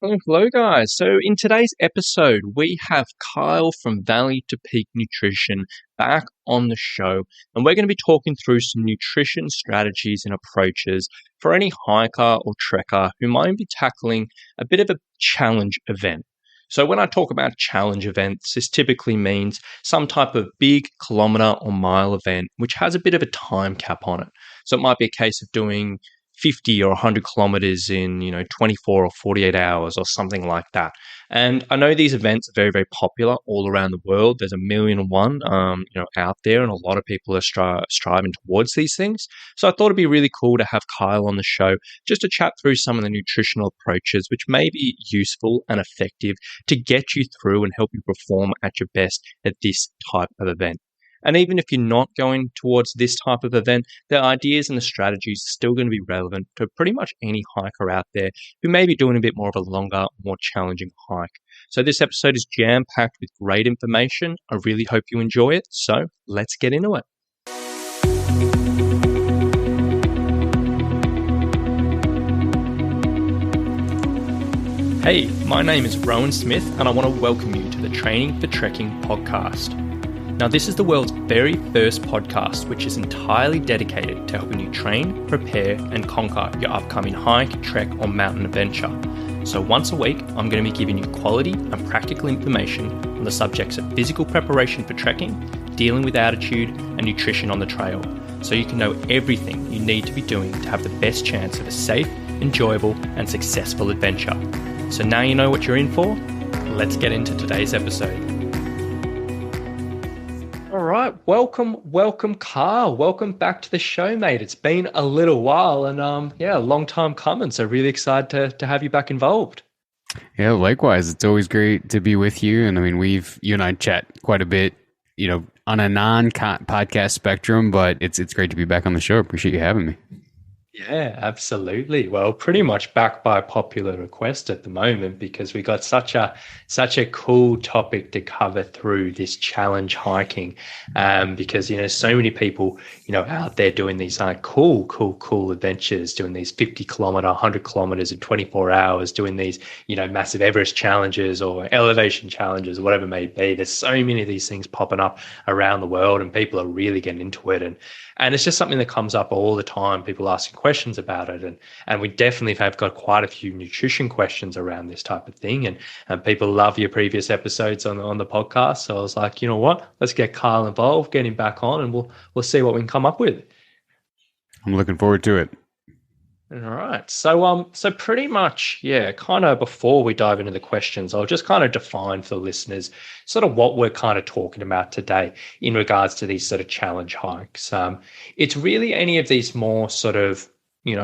Hello, guys. So, in today's episode, we have Kyle from Valley to Peak Nutrition back on the show, and we're going to be talking through some nutrition strategies and approaches for any hiker or trekker who might be tackling a bit of a challenge event. So, when I talk about challenge events, this typically means some type of big kilometer or mile event which has a bit of a time cap on it. So, it might be a case of doing 50 or 100 kilometers in 24 or 48 hours or something like that. And I know these events are very, very popular all around the world. There's a million and one out there, and a lot of people are striving towards these things. So I thought it'd be really cool to have Kyle on the show just to chat through some of the nutritional approaches which may be useful and effective to get you through and help you perform at your best at this type of event. And even if you're not going towards this type of event, the ideas and the strategies are still going to be relevant to pretty much any hiker out there who may be doing a bit more of a longer, more challenging hike. So this episode is jam-packed with great information. I really hope you enjoy it. So let's get into it. Hey, my name is Rowan Smith, and I want to welcome you to the Training for Trekking podcast. Now, this is the world's very first podcast which is entirely dedicated to helping you train, prepare, and conquer your upcoming hike, trek, or mountain adventure. So once a week, I'm going to be giving you quality and practical information on the subjects of physical preparation for trekking, dealing with altitude, and nutrition on the trail, so you can know everything you need to be doing to have the best chance of a safe, enjoyable, and successful adventure. So now you know what you're in for. Let's get into today's episode. All right, welcome, Carl. Welcome back to the show, mate. It's been a little while, and a long time coming. So really excited to have you back involved. Yeah, likewise. It's always great to be with you. And I mean, you and I chat quite a bit, on a non-podcast spectrum, but it's great to be back on the show. Appreciate you having me. Yeah, absolutely. Well, pretty much back by popular request at the moment, because we got such a cool topic to cover through this challenge hiking. Because so many people out there doing these cool adventures, doing these 50-kilometer, 100 kilometers in 24 hours, doing these massive Everest challenges or elevation challenges, whatever it may be. There's so many of these things popping up around the world, and people are really getting into it. And it's just something that comes up all the time, people asking questions about it. And we definitely have got quite a few nutrition questions around this type of thing. And people love your previous episodes on the podcast. So I was like, you know what? Let's get Kyle involved, get him back on, and we'll see what we can come up with. I'm looking forward to it. All right. So pretty much, kind of before we dive into the questions, I'll just kind of define for the listeners sort of what we're kind of talking about today in regards to these sort of challenge hikes. It's really any of these more sort of, these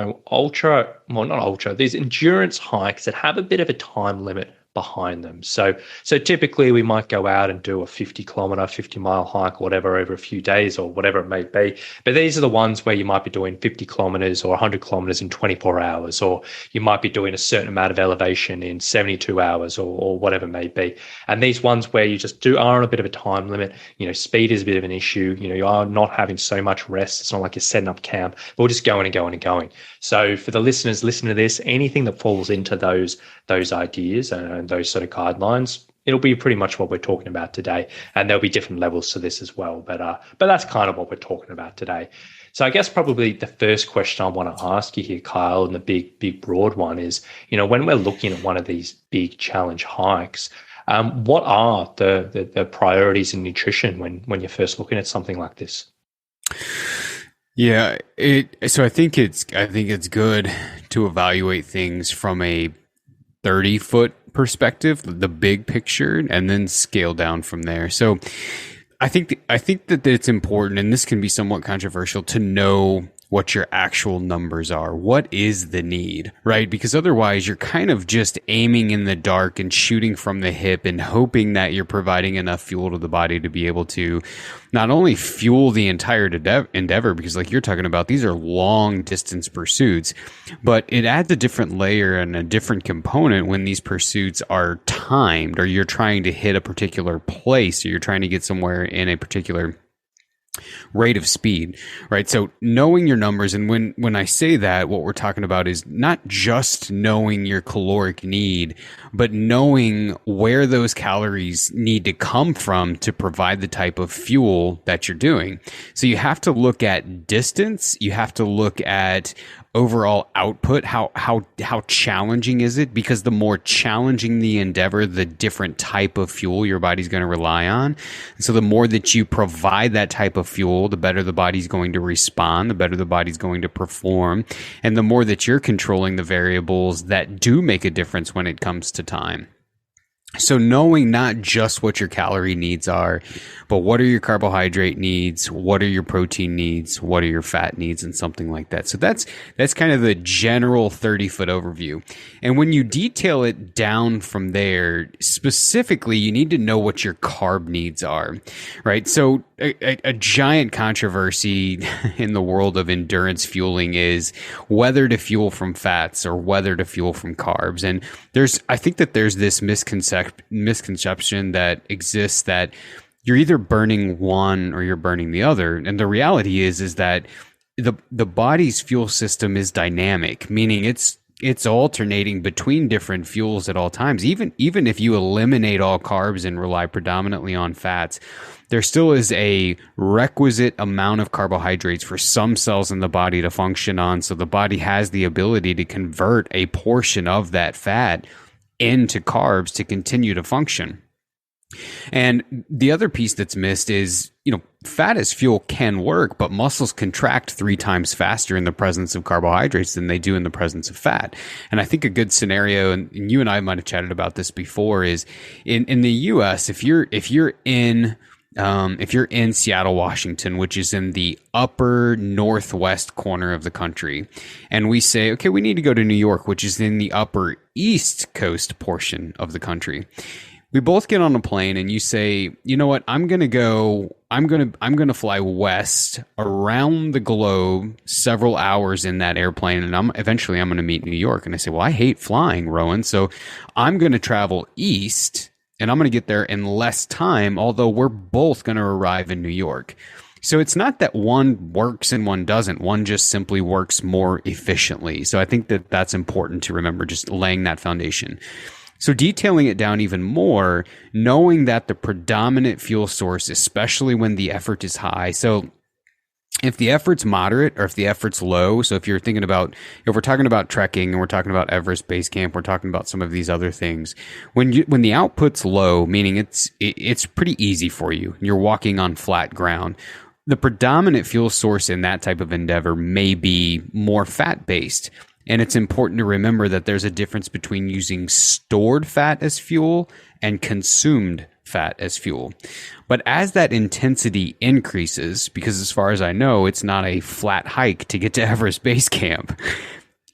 endurance hikes that have a bit of a time limit behind them. So typically we might go out and do a 50-kilometer, 50-mile hike or whatever over a few days or whatever it may be. But these are the ones where you might be doing 50 kilometers or 100 kilometers in 24 hours, or you might be doing a certain amount of elevation in 72 hours or whatever it may be. And these ones where you just are on a bit of a time limit, speed is a bit of an issue. You are not having so much rest. It's not like you're setting up camp, but we're just going and going and going. So for the listeners listening to this, anything that falls into those ideas and those sort of guidelines, it'll be pretty much what we're talking about today. And there'll be different levels to this as well. But that's kind of what we're talking about today. So I guess probably the first question I want to ask you here, Kyle, and the big broad one is, when we're looking at one of these big challenge hikes, what are the priorities in nutrition when you're first looking at something like this? Yeah, so I think it's good to evaluate things from a 30-foot perspective, the big picture, and then scale down from there. So I think that it's important, and this can be somewhat controversial, to know what your actual numbers are. What is the need, right? Because otherwise you're kind of just aiming in the dark and shooting from the hip and hoping that you're providing enough fuel to the body to be able to not only fuel the entire endeavor, because like you're talking about, these are long distance pursuits, but it adds a different layer and a different component when these pursuits are timed, or you're trying to hit a particular place, or you're trying to get somewhere in a particular rate of speed, right? So knowing your numbers, and when I say that, what we're talking about is not just knowing your caloric need, but knowing where those calories need to come from to provide the type of fuel that you're doing. So you have to look at distance, you have to look at overall output. How challenging is it? Because the more challenging the endeavor, the different type of fuel your body's going to rely on. And so the more that you provide that type of fuel, the better the body's going to respond, the better the body's going to perform, and the more that you're controlling the variables that do make a difference when it comes to time. So knowing not just what your calorie needs are, but what are your carbohydrate needs, what are your protein needs, what are your fat needs, and something like that. So that's kind of the general 30-foot overview. And when you detail it down from there, specifically, you need to know what your carb needs are, right? So a giant controversy in the world of endurance fueling is whether to fuel from fats or whether to fuel from carbs. And I think that there's this misconception that exists that you're either burning one or you're burning the other. And the reality is that the body's fuel system is dynamic, meaning it's alternating between different fuels at all times. Even if you eliminate all carbs and rely predominantly on fats, there still is a requisite amount of carbohydrates for some cells in the body to function on. So the body has the ability to convert a portion of that fat into carbs to continue to function. And the other piece that's missed is, fat as fuel can work, but muscles contract 3 times faster in the presence of carbohydrates than they do in the presence of fat. And I think a good scenario, and you and I might have chatted about this before, is in the US, if you're in Seattle, Washington, which is in the upper northwest corner of the country, and we say, okay, we need to go to New York, which is in the upper east coast portion of the country. We both get on a plane and you say, you know what, I'm going to fly west around the globe several hours in that airplane. And eventually I'm going to meet New York. And I say, well, I hate flying, Rowan. So I'm going to travel east and I'm going to get there in less time, although we're both going to arrive in New York. So it's not that one works and one doesn't. One just simply works more efficiently. So I think that that's important to remember, just laying that foundation. So detailing it down even more, knowing that the predominant fuel source, especially when the effort is high. So if the effort's moderate or if the effort's low, so if we're talking about trekking and we're talking about Everest Base Camp, we're talking about some of these other things. When the output's low, meaning it's pretty easy for you, you're walking on flat ground. The predominant fuel source in that type of endeavor may be more fat-based. And it's important to remember that there's a difference between using stored fat as fuel and consumed fat as fuel. But as that intensity increases, because as far as I know, it's not a flat hike to get to Everest Base Camp.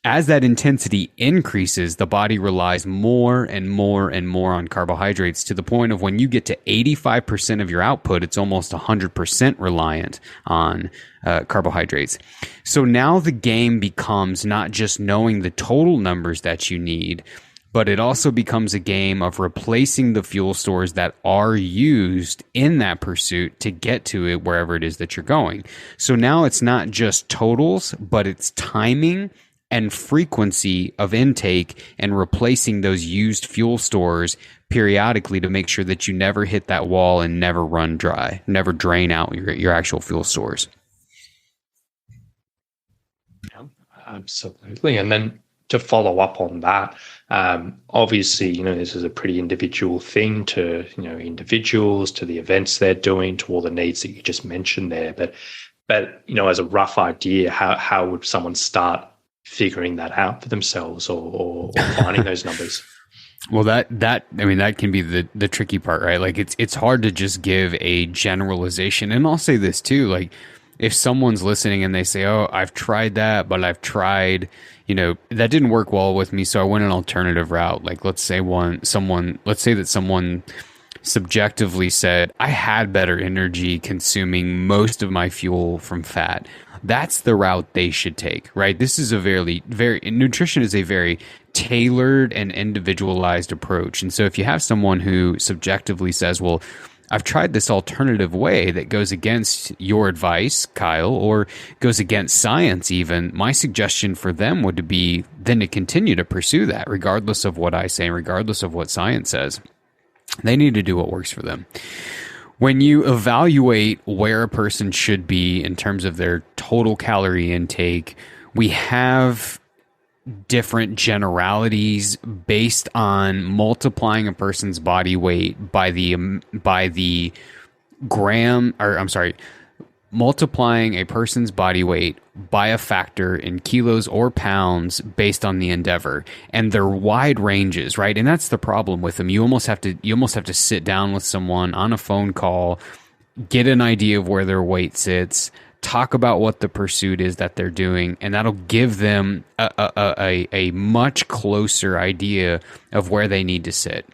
As that intensity increases, the body relies more and more and more on carbohydrates to the point of when you get to 85% of your output, it's almost 100% reliant on carbohydrates. So now the game becomes not just knowing the total numbers that you need, but it also becomes a game of replacing the fuel stores that are used in that pursuit to get to it wherever it is that you're going. So now it's not just totals, but it's timing and frequency of intake and replacing those used fuel stores periodically to make sure that you never hit that wall and never run dry, never drain out your actual fuel stores. Yeah, absolutely. And then to follow up on that, obviously, this is a pretty individual thing to, individuals, to the events they're doing, to all the needs that you just mentioned there. But as a rough idea, how would someone start figuring that out for themselves or finding those numbers? Well, that can be the tricky part, right? Like it's hard to just give a generalization. And I'll say this too, like if someone's listening and they say, oh, I've tried that, but I've tried, that didn't work well with me, so I went an alternative route. Like let's say that someone subjectively said, I had better energy consuming most of my fuel from fat. That's the route they should take, right? This is a nutrition is a very tailored and individualized approach. And so if you have someone who subjectively says, well, I've tried this alternative way that goes against your advice, Kyle, or goes against science even. My suggestion for them would be then to continue to pursue that, regardless of what I say, regardless of what science says. They need to do what works for them. When you evaluate where a person should be in terms of their total calorie intake, we have different generalities based on multiplying a person's body weight by the gram, or I'm sorry, multiplying a person's body weight by a factor in kilos or pounds based on the endeavor, and they're wide ranges, right? And that's the problem with them. You almost have to sit down with someone on a phone call, get an idea of where their weight sits, talk about what the pursuit is that they're doing, and that'll give them a much closer idea of where they need to sit.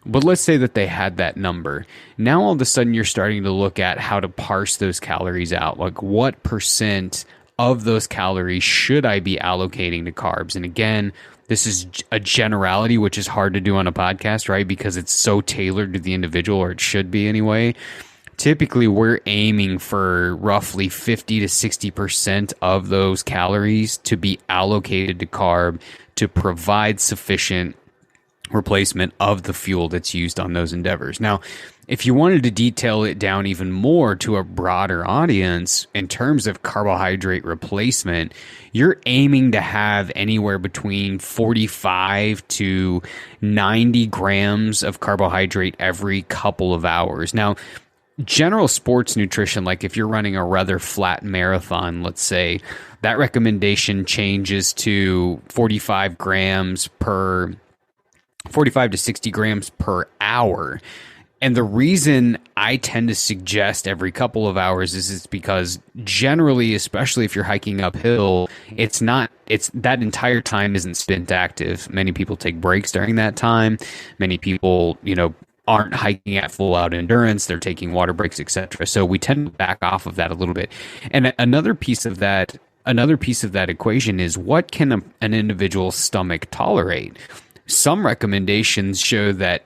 But let's say that they had that number. Now all of a sudden you're starting to look at how to parse those calories out. Like, what percent of those calories should I be allocating to carbs? And again, this is a generality, which is hard to do on a podcast, right? Because it's so tailored to the individual, or it should be anyway. Typically, we're aiming for roughly 50 to 60% of those calories to be allocated to carb to provide sufficient replacement of the fuel that's used on those endeavors. Now, if you wanted to detail it down even more to a broader audience in terms of carbohydrate replacement, you're aiming to have anywhere between 45 to 90 grams of carbohydrate every couple of hours. Now, general sports nutrition, like if you're running a rather flat marathon, let's say, that recommendation changes to 45 to 60 grams per hour. And the reason I tend to suggest every couple of hours is it's because generally, especially if you're hiking uphill, it's that entire time isn't spent active. Many people take breaks during that time. Many people, aren't hiking at full out endurance. They're taking water breaks, etc. So we tend to back off of that a little bit. And another piece of that equation is, what can an individual's stomach tolerate? Some recommendations show that,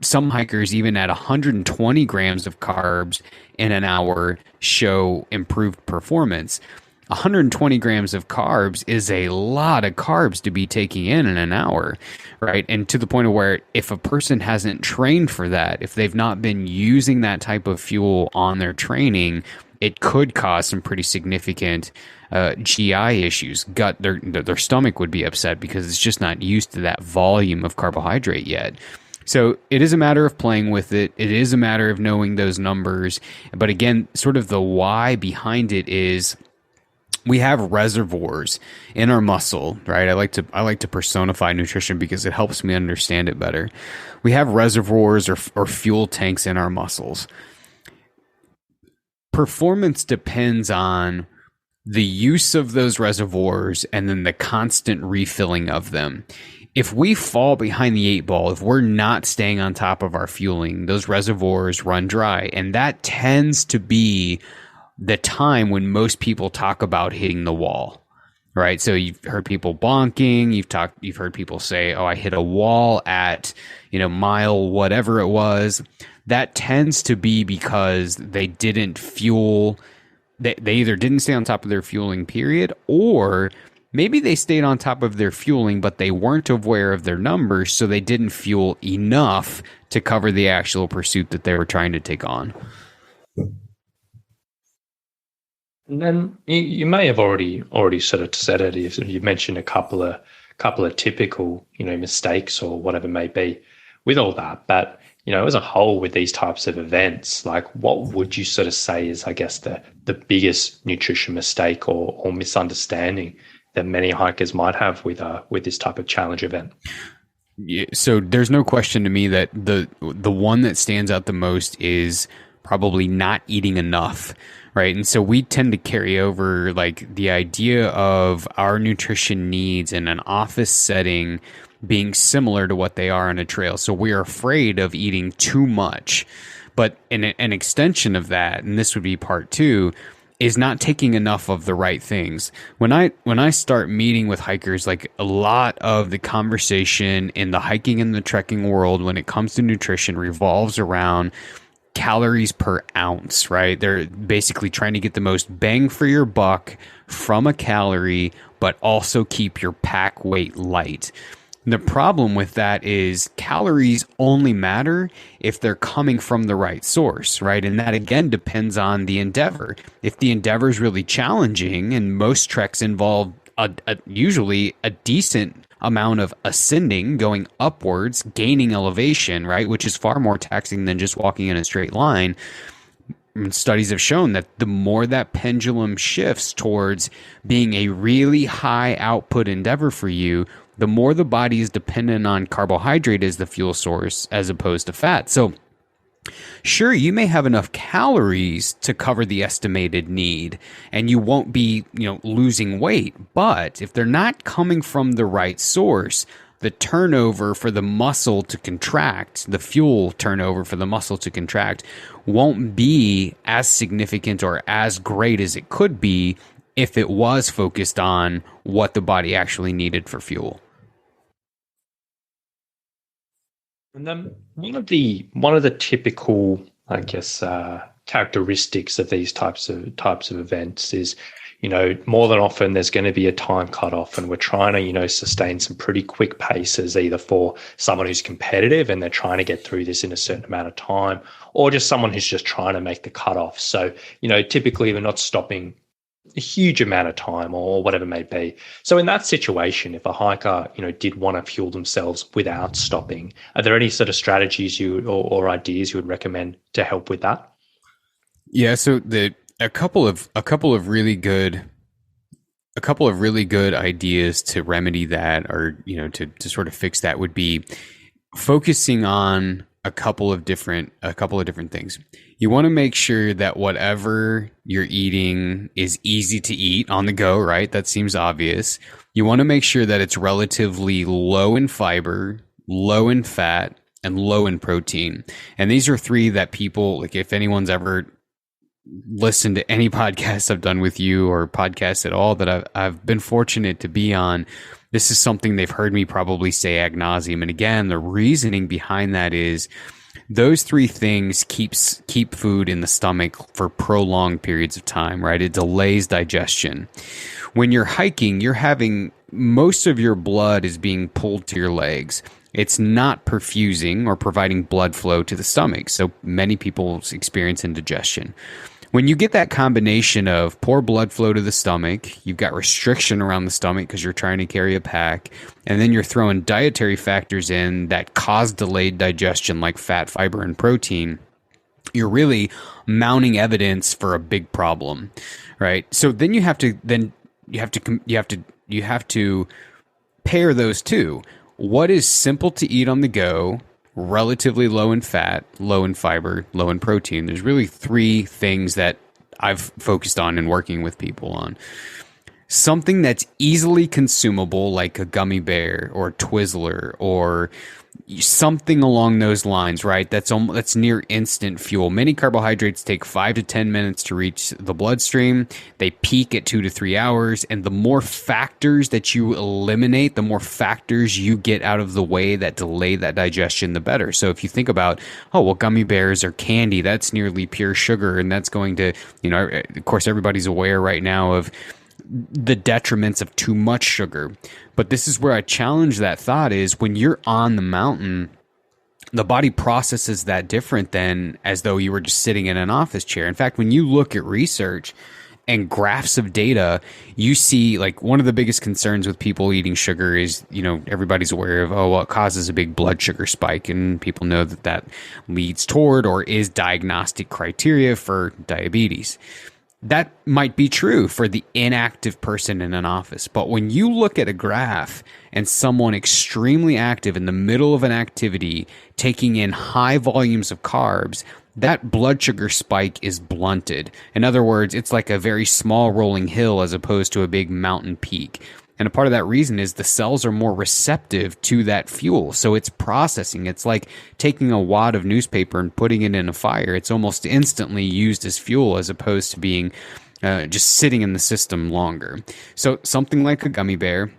some hikers, even at 120 grams of carbs in an hour, show improved performance. 120 grams of carbs is a lot of carbs to be taking in an hour, right? And to the point of where if a person hasn't trained for that, if they've not been using that type of fuel on their training, it could cause some pretty significant GI issues. Their stomach would be upset because it's just not used to that volume of carbohydrate yet. So it is a matter of playing with it. It is a matter of knowing those numbers. But again, sort of the why behind it is, we have reservoirs in our muscle, right? I like to personify nutrition because it helps me understand it better. We have reservoirs or fuel tanks in our muscles. Performance depends on the use of those reservoirs and then the constant refilling of them. If we fall behind the eight ball, if we're not staying on top of our fueling, those reservoirs run dry. And that tends to be the time when most people talk about hitting the wall, right? So you've heard people bonking, you've heard people say, "Oh, I hit a wall at, mile whatever it was." That tends to be because they didn't fuel. They either didn't stay on top of their fueling period, or maybe they stayed on top of their fueling, but they weren't aware of their numbers, so they didn't fuel enough to cover the actual pursuit that they were trying to take on. And then you may have already sort of said it. You mentioned a couple of typical mistakes or whatever it may be with all that. But as a whole, with these types of events, like, what would you sort of say is, I guess, the biggest nutrition mistake or misunderstanding that many hikers might have with this type of challenge event? Yeah, so there's no question to me that the one that stands out the most is probably not eating enough. Right. And so we tend to carry over like the idea of our nutrition needs in an office setting being similar to what they are on a trail. So we're afraid of eating too much. But an extension of that, and this would be part two, is not taking enough of the right things. When I start meeting with hikers, like, a lot of the conversation in the hiking and the trekking world when it comes to nutrition revolves around calories per ounce, right? They're basically trying to get the most bang for your buck from a calorie, but also keep your pack weight light. The problem with that is calories only matter if they're coming from the right source, right? And that again depends on the endeavor. If the endeavor is really challenging, and most treks involve usually a decent amount of ascending, going upwards, gaining elevation, right? Which is far more taxing than just walking in a straight line. Studies have shown that the more that pendulum shifts towards being a really high output endeavor for you, the more the body is dependent on carbohydrate as the fuel source as opposed to fat. So sure, you may have enough calories to cover the estimated need and you won't be, losing weight, but if they're not coming from the right source, the turnover for the muscle to contract, the fuel turnover for the muscle to contract won't be as significant or as great as it could be if it was focused on what the body actually needed for fuel. And then one of the typical, I guess, characteristics of these types of events is, more than often there's going to be a time cutoff, and we're trying to, sustain some pretty quick paces, either for someone who's competitive and they're trying to get through this in a certain amount of time, or just someone who's just trying to make the cutoff. So, typically they're not stopping a huge amount of time or whatever it may be. So in that situation, if a hiker, did want to fuel themselves without stopping, are there any sort of strategies or ideas you would recommend to help with that? Yeah, so a couple of really good ideas to remedy that, or to sort of fix that, would be focusing on a couple of different things. You want to make sure that whatever you're eating is easy to eat on the go, right? That seems obvious. You want to make sure that it's relatively low in fiber, low in fat, and low in protein. And these are three that people, like, if anyone's ever listened to any podcasts I've done with you, or podcasts at all that I've been fortunate to be on, this is something they've heard me probably say ad nauseum. And again, the reasoning behind that is those three things keep food in the stomach for prolonged periods of time, right? It delays digestion. When you're hiking, you're having most of your blood is being pulled to your legs. It's not perfusing or providing blood flow to the stomach. So many people experience indigestion. When you get that combination of poor blood flow to the stomach, you've got restriction around the stomach because you're trying to carry a pack, and then you're throwing dietary factors in that cause delayed digestion like fat, fiber, and protein, you're really mounting evidence for a big problem, right? So then you have to pair those two. What is simple to eat on the go, relatively low in fat, low in fiber, low in protein? There's really three things that I've focused on and working with people on. Something that's easily consumable, like a gummy bear or a Twizzler or something along those lines, right? That's near instant fuel. Many carbohydrates take 5 to 10 minutes to reach the bloodstream. They peak at 2 to 3 hours. And the more factors that you eliminate, the more factors you get out of the way that delay that digestion, the better. So if you think about, gummy bears or candy, that's nearly pure sugar. And that's going to, of course, everybody's aware right now of the detriments of too much sugar. But this is where I challenge that thought, is when you're on the mountain, the body processes that different than as though you were just sitting in an office chair. In fact, when you look at research and graphs of data, you see, like, one of the biggest concerns with people eating sugar is, everybody's aware of, it causes a big blood sugar spike. And people know that leads toward or is diagnostic criteria for diabetes. That might be true for the inactive person in an office. But when you look at a graph and someone extremely active in the middle of an activity taking in high volumes of carbs, that blood sugar spike is blunted. In other words, it's like a very small rolling hill as opposed to a big mountain peak. And a part of that reason is the cells are more receptive to that fuel. So it's processing. It's like taking a wad of newspaper and putting it in a fire. It's almost instantly used as fuel as opposed to being just sitting in the system longer. So something like a gummy bear,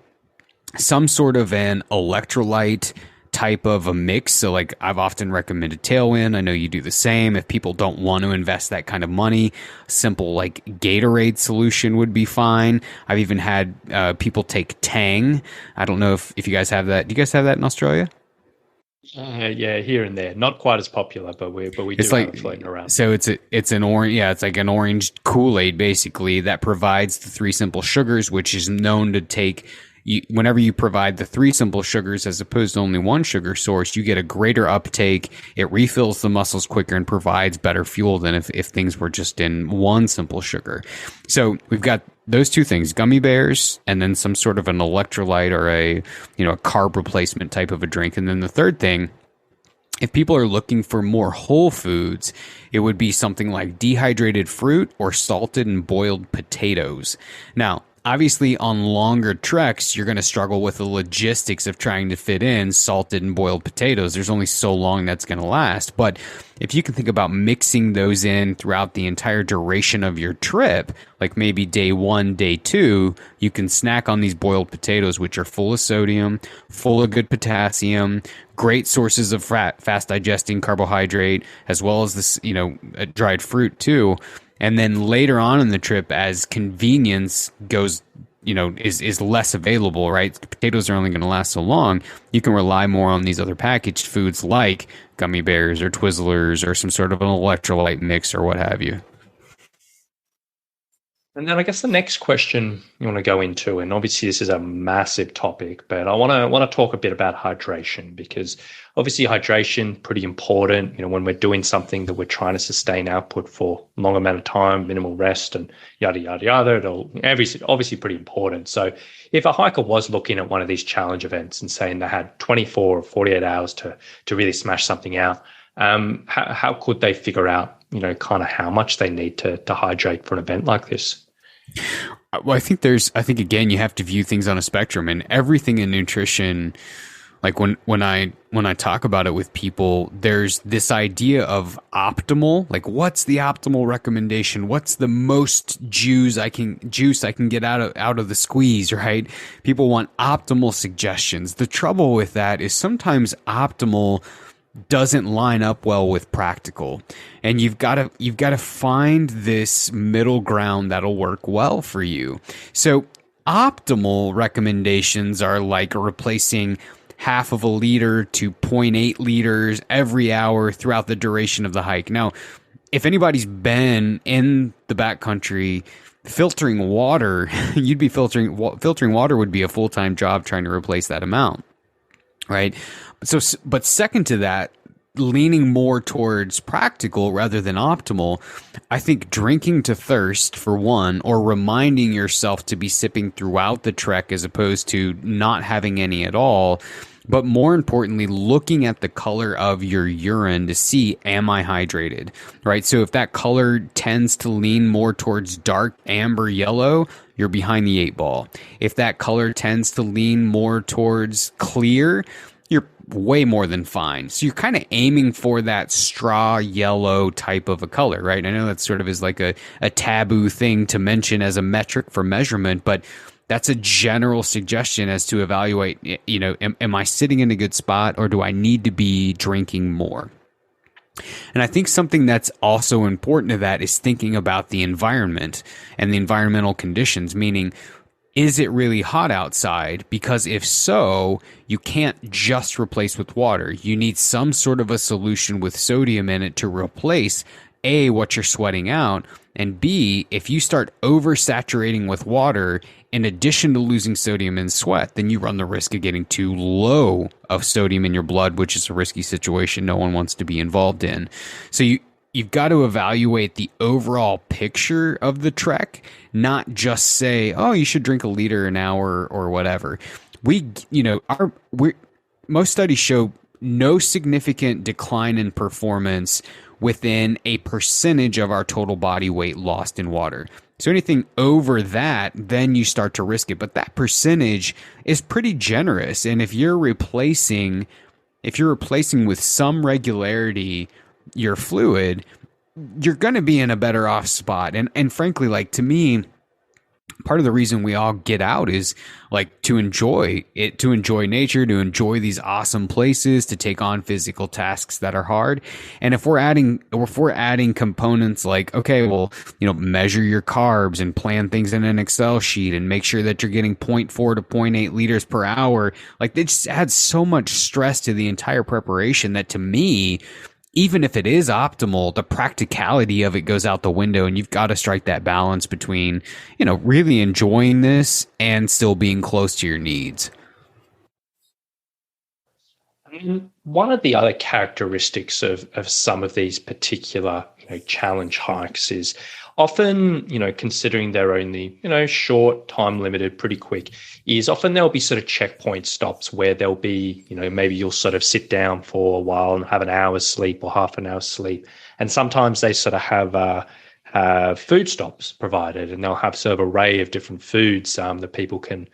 some sort of an electrolyte type of a mix. So like I've often recommended Tailwind. I know you do the same. If people don't want to invest that kind of money, a simple like Gatorade solution would be fine. I've even had people take Tang. I don't know if you guys have that. Do you guys have that in Australia? Yeah, here and there, not quite as popular, but we do It's have like it floating around. so it's an orange, yeah, it's like an orange Kool-Aid basically that provides the three simple sugars, which is known to take whenever you provide the three simple sugars as opposed to only one sugar source, you get a greater uptake. It refills the muscles quicker and provides better fuel than if things were just in one simple sugar. So we've got those two things, gummy bears, and then some sort of an electrolyte or a carb replacement type of a drink. And then the third thing, if people are looking for more whole foods, it would be something like dehydrated fruit or salted and boiled potatoes. Now, obviously, on longer treks, you're going to struggle with the logistics of trying to fit in salted and boiled potatoes. There's only so long that's going to last. But if you can think about mixing those in throughout the entire duration of your trip, like maybe day 1, day 2, you can snack on these boiled potatoes, which are full of sodium, full of good potassium, great sources of fast digesting carbohydrate, as well as this, dried fruit too. And then later on in the trip, as convenience goes, is less available, right? Potatoes are only going to last so long. You can rely more on these other packaged foods like gummy bears or Twizzlers or some sort of an electrolyte mix or what have you. And then I guess the next question you want to go into, and obviously this is a massive topic, but I want to talk a bit about hydration, because obviously hydration pretty important. When we're doing something that we're trying to sustain output for a long amount of time, minimal rest, and yada yada yada, it'll obviously pretty important. So if a hiker was looking at one of these challenge events and saying they had 24 or 48 hours to really smash something out, how could they figure out kind of how much they need to hydrate for an event like this? Well, I think again, you have to view things on a spectrum, and everything in nutrition, like when I talk about it with people, there's this idea of optimal, like what's the optimal recommendation? What's the most juice I can get out of the squeeze, right? People want optimal suggestions. The trouble with that is sometimes optimal doesn't line up well with practical, and you've got to find this middle ground that'll work well for you. So optimal recommendations are like replacing half of a liter to 0.8 liters every hour throughout the duration of the hike. Now, if anybody's been in the backcountry, filtering water, filtering water would be a full-time job trying to replace that amount, right? So, but second to that, leaning more towards practical rather than optimal, I think drinking to thirst for one, or reminding yourself to be sipping throughout the trek as opposed to not having any at all. But more importantly, looking at the color of your urine to see, am I hydrated, right? So if that color tends to lean more towards dark amber yellow, you're behind the 8 ball. If that color tends to lean more towards clear, you're way more than fine. So you're kind of aiming for that straw yellow type of a color, right? I know that sort of is like a taboo thing to mention as a metric for measurement, but that's a general suggestion as to evaluate, am I sitting in a good spot, or do I need to be drinking more? And I think something that's also important to that is thinking about the environment and the environmental conditions, meaning, is it really hot outside? Because if so, you can't just replace with water. You need some sort of a solution with sodium in it to replace A, what you're sweating out, and B, if you start oversaturating with water, in addition to losing sodium in sweat, then you run the risk of getting too low of sodium in your blood, which is a risky situation no one wants to be involved in. So you've got to evaluate the overall picture of the trek, not just say, oh, you should drink a liter an hour or whatever. Most studies show no significant decline in performance within a percentage of our total body weight lost in water. So anything over that, then you start to risk it. But that percentage is pretty generous. And if you're replacing with some regularity your fluid, you're going to be in a better off spot. And frankly, like, to me, part of the reason we all get out is like to enjoy it, to enjoy nature, to enjoy these awesome places, to take on physical tasks that are hard. And if we're adding components like, okay, well, measure your carbs and plan things in an Excel sheet and make sure that you're getting 0.4 to 0.8 liters per hour, like it just adds so much stress to the entire preparation that, to me, even if it is optimal, the practicality of it goes out the window, and you've got to strike that balance between, really enjoying this and still being close to your needs. One of the other characteristics of some of these particular challenge hikes is often, considering they're only, short, time limited, pretty quick, is often there'll be sort of checkpoint stops where there'll be, maybe you'll sort of sit down for a while and have an hour's sleep or half an hour's sleep. And sometimes they sort of have food stops provided, and they'll have sort of an array of different foods that people can,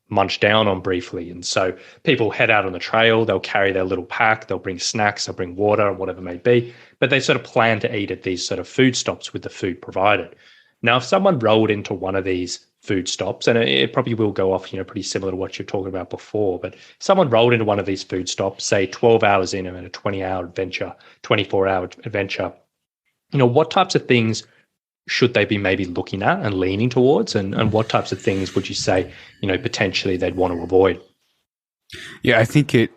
munch down on briefly. And so people head out on the trail, they'll carry their little pack, they'll bring snacks, they'll bring water, whatever it may be, but they sort of plan to eat at these sort of food stops with the food provided. Now, if someone rolled into one of these food stops, and it probably will go off, pretty similar to what you're talking about before, but if someone rolled into one of these food stops, say 12 hours in a 20-hour adventure, 24-hour adventure, what types of things should they be maybe looking at and leaning towards, and what types of things would you say, potentially they'd want to avoid? Yeah, I think you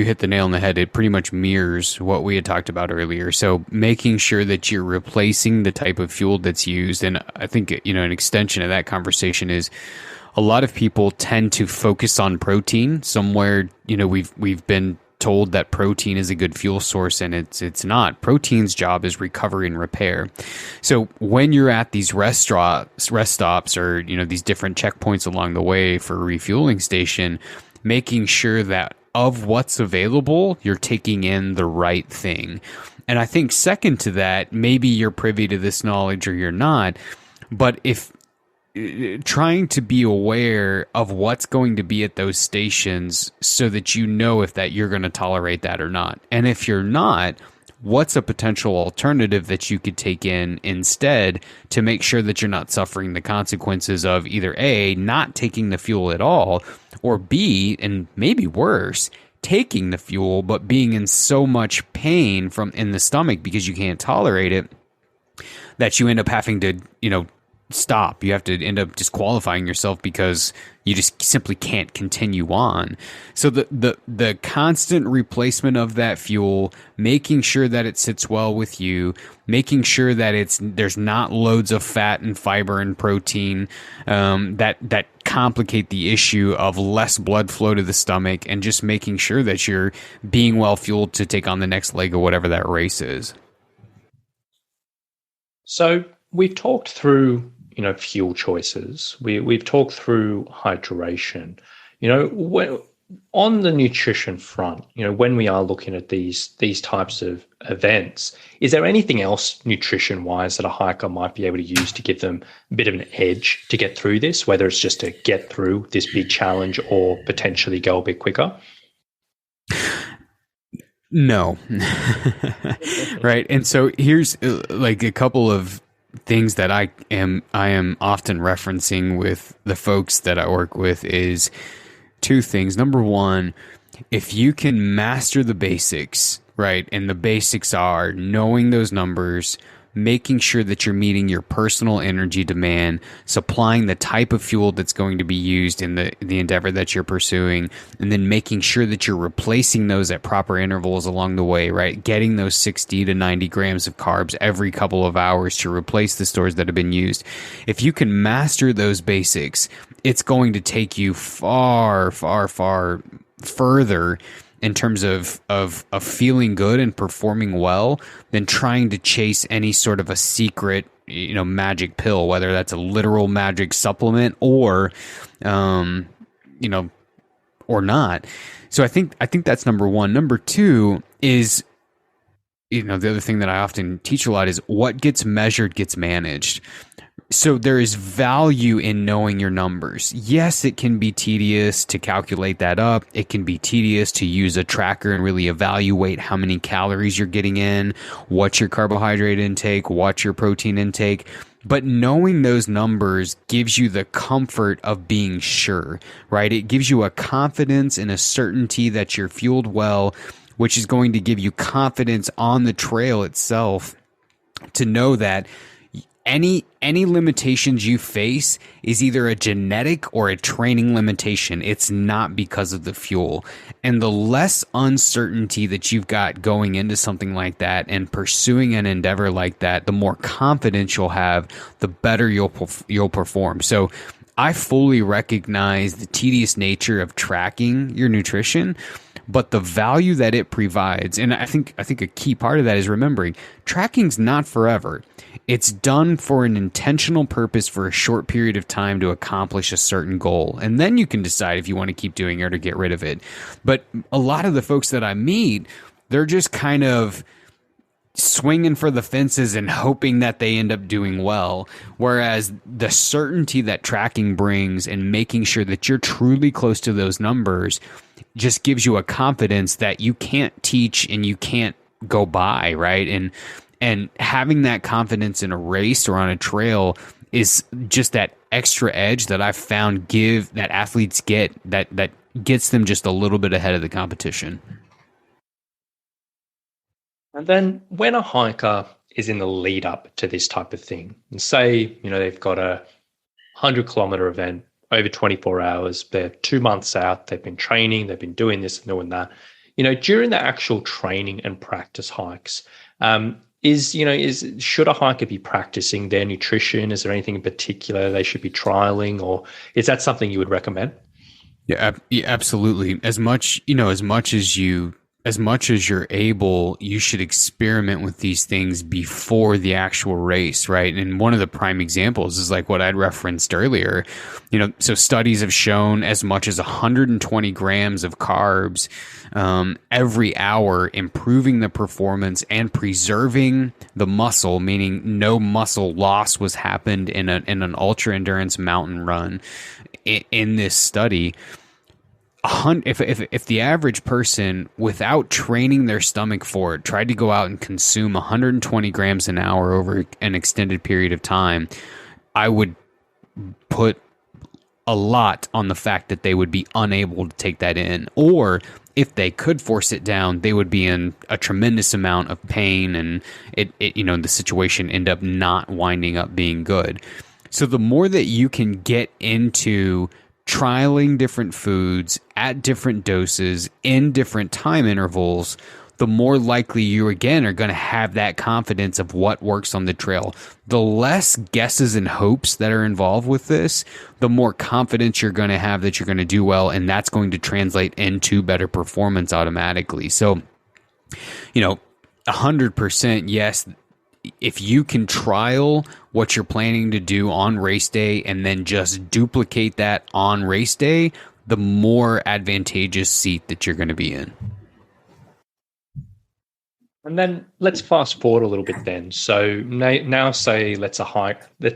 hit the nail on the head. It pretty much mirrors what we had talked about earlier. So making sure that you're replacing the type of fuel that's used. And I think, an extension of that conversation is a lot of people tend to focus on protein somewhere. We've been told that protein is a good fuel source, and it's not. Protein's job is recovery and repair. So when you're at these rest stops or these different checkpoints along the way for a refueling station, making sure that of what's available, you're taking in the right thing. And I think second to that, maybe you're privy to this knowledge or you're not, but if trying to be aware of what's going to be at those stations so that if that you're going to tolerate that or not. And if you're not, what's a potential alternative that you could take in instead to make sure that you're not suffering the consequences of either A, not taking the fuel at all, or B, and maybe worse, taking the fuel but being in so much pain in the stomach because you can't tolerate it that you end up having to, stop. You have to end up disqualifying yourself because you just simply can't continue on. So the constant replacement of that fuel, making sure that it sits well with you, making sure that there's not loads of fat and fiber and protein that complicate the issue of less blood flow to the stomach, and just making sure that you're being well fueled to take on the next leg of whatever that race is. So we've talked through fuel choices. We've talked through hydration. On the nutrition front, when we are looking at these types of events, is there anything else nutrition-wise that a hiker might be able to use to give them a bit of an edge to get through this, whether it's just to get through this big challenge or potentially go a bit quicker? No. Right. And so here's like a couple of things that I am often referencing with the folks that I work with is two things. Number one, if you can master the basics, right? And the basics are knowing those numbers, making sure that you're meeting your personal energy demand, supplying the type of fuel that's going to be used in the endeavor that you're pursuing, and then making sure that you're replacing those at proper intervals along the way, right? Getting those 60 to 90 grams of carbs every couple of hours to replace the stores that have been used. If you can master those basics, it's going to take you far, far, far further in terms of feeling good and performing well than trying to chase any sort of a secret, magic pill, whether that's a literal magic supplement or, or not. So I think that's number one. Number two is, the other thing that I often teach a lot is what gets measured gets managed. So there is value in knowing your numbers. Yes, it can be tedious to calculate that up. It can be tedious to use a tracker and really evaluate how many calories you're getting in, what's your carbohydrate intake, what's your protein intake. But knowing those numbers gives you the comfort of being sure, right? It gives you a confidence and a certainty that you're fueled well, which is going to give you confidence on the trail itself to know that any limitations you face is either a genetic or a training limitation. It's not because of the fuel. And the less uncertainty that you've got going into something like that and pursuing an endeavor like that, the more confidence you'll have, the better you'll perform. So I fully recognize the tedious nature of tracking your nutrition, but the value that it provides, and I think a key part of that is remembering tracking's not forever. It's done for an intentional purpose for a short period of time to accomplish a certain goal. And then you can decide if you want to keep doing it or to get rid of it. But a lot of the folks that I meet, they're just kind of swinging for the fences and hoping that they end up doing well. Whereas the certainty that tracking brings and making sure that you're truly close to those numbers just gives you a confidence that you can't teach and you can't go by, right? And having that confidence in a race or on a trail is just that extra edge that I've found that athletes get that gets them just a little bit ahead of the competition. And then when a hiker is in the lead up to this type of thing, and say, they've got a 100-kilometer event over 24 hours, they're 2 months out, they've been training, they've been doing this and doing that. During the actual training and practice hikes, should a hiker be practicing their nutrition? Is there anything in particular they should be trialing, or is that something you would recommend? Yeah, absolutely. As much as you're able, you should experiment with these things before the actual race, right? And one of the prime examples is like what I'd referenced earlier. So studies have shown as much as 120 grams of carbs every hour, improving the performance and preserving the muscle, meaning no muscle loss was happened in an ultra endurance mountain run in this study. If the average person, without training their stomach for it, tried to go out and consume 120 grams an hour over an extended period of time, I would put a lot on the fact that they would be unable to take that in. Or if they could force it down, they would be in a tremendous amount of pain, and the situation end up not winding up being good. So the more that you can get into trialing different foods at different doses in different time intervals, the more likely you again are going to have that confidence of what works on the trail. The less guesses and hopes that are involved with this, the more confidence you're going to have that you're going to do well, and that's going to translate into better performance automatically. So, 100% yes. If you can trial what you're planning to do on race day and then just duplicate that on race day, the more advantageous seat that you're going to be in. And then let's fast forward a little bit then. So now say let's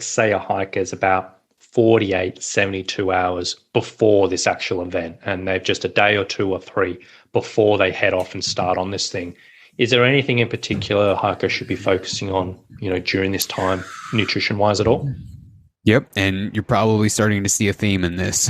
say a hiker is about 48, 72 hours before this actual event, and they've just a day or two or three before they head off and start on this thing. Is there anything in particular a hiker should be focusing on, during this time, nutrition-wise at all? Yep, and you're probably starting to see a theme in this.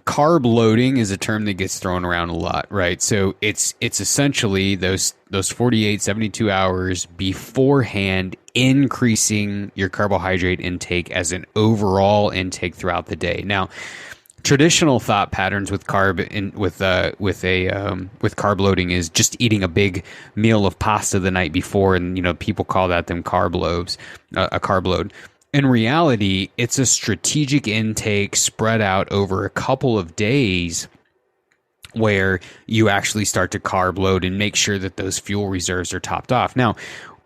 Carb loading is a term that gets thrown around a lot, right? So it's essentially those 48, 72 hours beforehand increasing your carbohydrate intake as an overall intake throughout the day. Now, traditional thought patterns with carb with carb loading is just eating a big meal of pasta the night before, and people call that them carb loads, a carb load. In reality, it's a strategic intake spread out over a couple of days where you actually start to carb load and make sure that those fuel reserves are topped off. Now,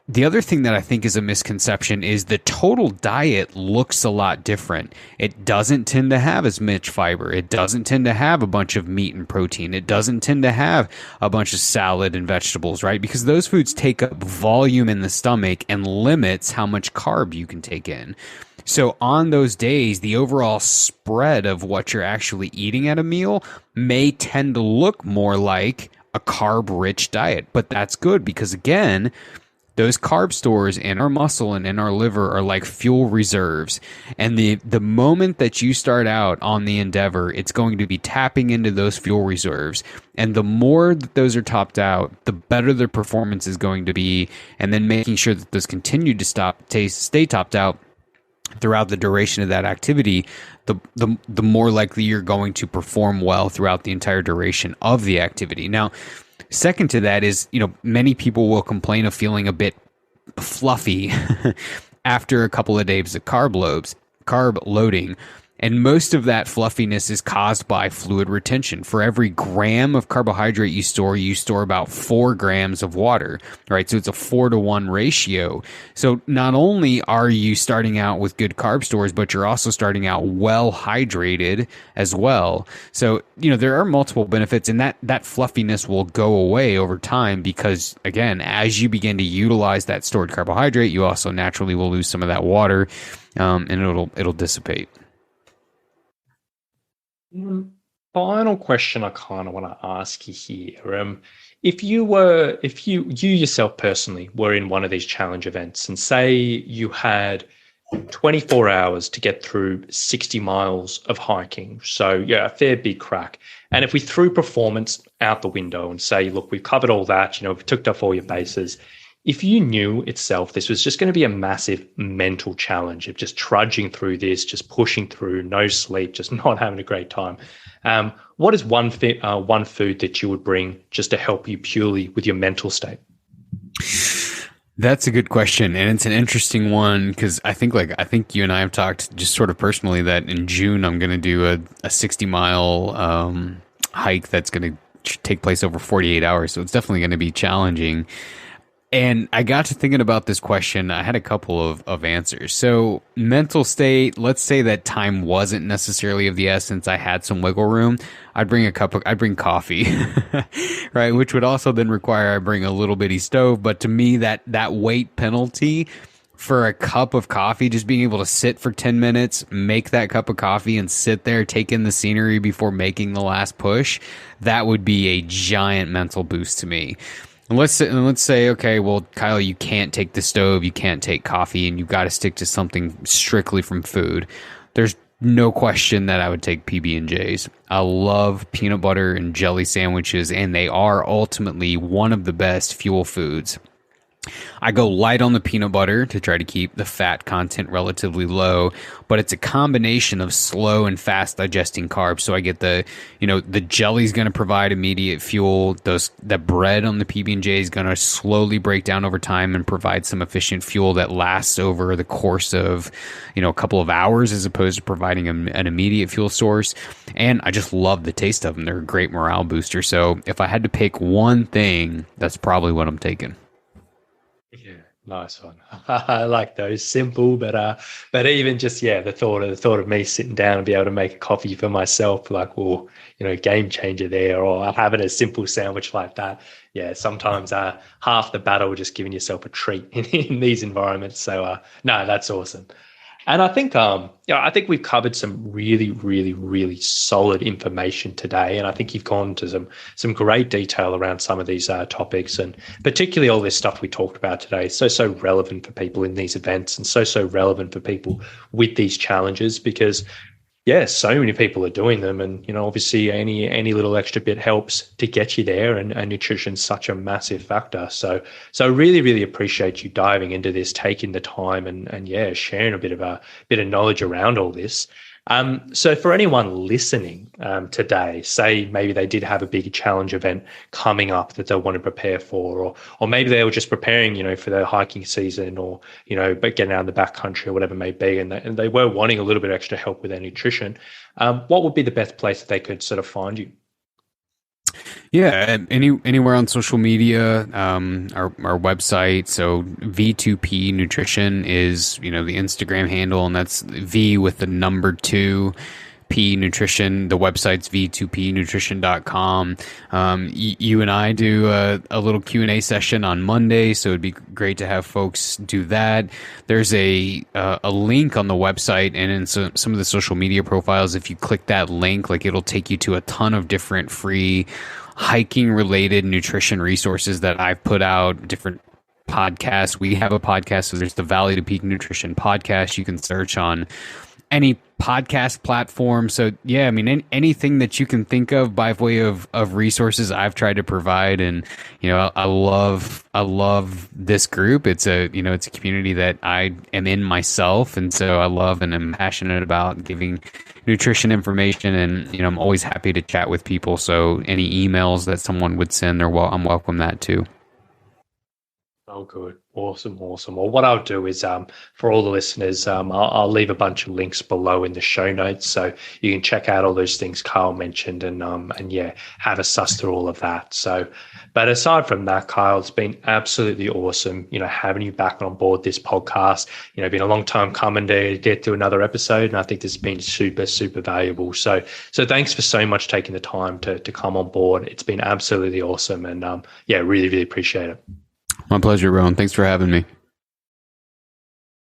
the other thing that I think is a misconception is the total diet looks a lot different. It doesn't tend to have as much fiber. It doesn't tend to have a bunch of meat and protein. It doesn't tend to have a bunch of salad and vegetables, right? Because those foods take up volume in the stomach and limits how much carb you can take in. So on those days, the overall spread of what you're actually eating at a meal may tend to look more like a carb-rich diet. But that's good because, again, those carb stores in our muscle and in our liver are like fuel reserves. And the moment that you start out on the endeavor, it's going to be tapping into those fuel reserves. And the more that those are topped out, the better their performance is going to be. And then making sure that those continue to stay topped out throughout the duration of that activity, the more likely you're going to perform well throughout the entire duration of the activity. Now, second to that is, many people will complain of feeling a bit fluffy after a couple of days of carb loading. And most of that fluffiness is caused by fluid retention. For every gram of carbohydrate you store about 4 grams of water, right? So it's a 4-to-1 ratio. So not only are you starting out with good carb stores, but you're also starting out well hydrated as well. So, there are multiple benefits, and that fluffiness will go away over time because, again, as you begin to utilize that stored carbohydrate, you also naturally will lose some of that water, and it'll dissipate. Final question I kind of want to ask you here. If you yourself personally were in one of these challenge events and say you had 24 hours to get through 60 miles of hiking, so yeah, a fair big crack. And if we threw performance out the window and say, look, we've covered all that, we've ticked off all your bases. If you knew itself, this was just going to be a massive mental challenge of just trudging through this, just pushing through, no sleep, just not having a great time. What is one food that you would bring just to help you purely with your mental state? That's a good question, and it's an interesting one because I think you and I have talked just sort of personally that in June I'm going to do a 60-mile hike that's going to take place over 48 hours, so it's definitely going to be challenging. And I got to thinking about this question. I had a couple of answers. So mental state, let's say that time wasn't necessarily of the essence. I had some wiggle room. I'd bring coffee, right? Which would also then require I bring a little bitty stove. But to me, that weight penalty for a cup of coffee, just being able to sit for 10 minutes, make that cup of coffee and sit there, take in the scenery before making the last push, that would be a giant mental boost to me. And let's say, okay, well, Kyle, you can't take the stove, you can't take coffee, and you've got to stick to something strictly from food. There's no question that I would take PB&Js. I love peanut butter and jelly sandwiches, and they are ultimately one of the best fuel foods. I go light on the peanut butter to try to keep the fat content relatively low, but it's a combination of slow and fast digesting carbs. So I get the jelly's going to provide immediate fuel. The bread on the PB&J is going to slowly break down over time and provide some efficient fuel that lasts over the course of, a couple of hours as opposed to providing an immediate fuel source. And I just love the taste of them. They're a great morale booster. So if I had to pick one thing, that's probably what I'm taking. Yeah, nice one. I like those, simple, but even just the thought of me sitting down and be able to make a coffee for myself, like, well, game changer there, or having a simple sandwich like that. Yeah, sometimes half the battle just giving yourself a treat in these environments. So no, that's awesome. And I think we've covered some really, really, really solid information today. And I think you've gone to some great detail around some of these topics, and particularly all this stuff we talked about today. So relevant for people in these events, and so relevant for people with these challenges, because so many people are doing them, and obviously any little extra bit helps to get you there, and nutrition's such a massive factor. So really, really appreciate you diving into this, taking the time, and sharing a bit of knowledge around all this. So for anyone listening today, say maybe they did have a big challenge event coming up that they want to prepare for, or maybe they were just preparing, for their hiking season, or, but getting out in the backcountry or whatever it may be, and they were wanting a little bit extra help with their nutrition. What would be the best place that they could sort of find you? Yeah, anywhere on social media, our website. So V2P Nutrition is the Instagram handle, and that's V with the number 2. P Nutrition. The website's v2pnutrition.com. You and I do a little Q&A session on Monday, so it'd be great to have folks do that. There's a link on the website and in some of the social media profiles. If you click that link, it'll take you to a ton of different free hiking related nutrition resources that I've put out, different podcasts. We have a podcast. So there's the Valley to Peak Nutrition podcast. You can search on any podcast platform. So yeah, I mean, anything that you can think of by way of resources I've tried to provide. And, I love this group. It's a community that I am in myself. And so I love and am passionate about giving nutrition information. And, I'm always happy to chat with people. So any emails that someone would send, I'm welcome that too. Oh, good. Awesome. Well, what I'll do is for all the listeners, I'll leave a bunch of links below in the show notes so you can check out all those things Kyle mentioned and have a suss through all of that. So, but aside from that, Kyle, it's been absolutely awesome, having you back on board this podcast. Been a long time coming to get to another episode, and I think this has been super, super valuable. So thanks for so much taking the time to come on board. It's been absolutely awesome, and really, really appreciate it. My pleasure, Rowan. Thanks for having me.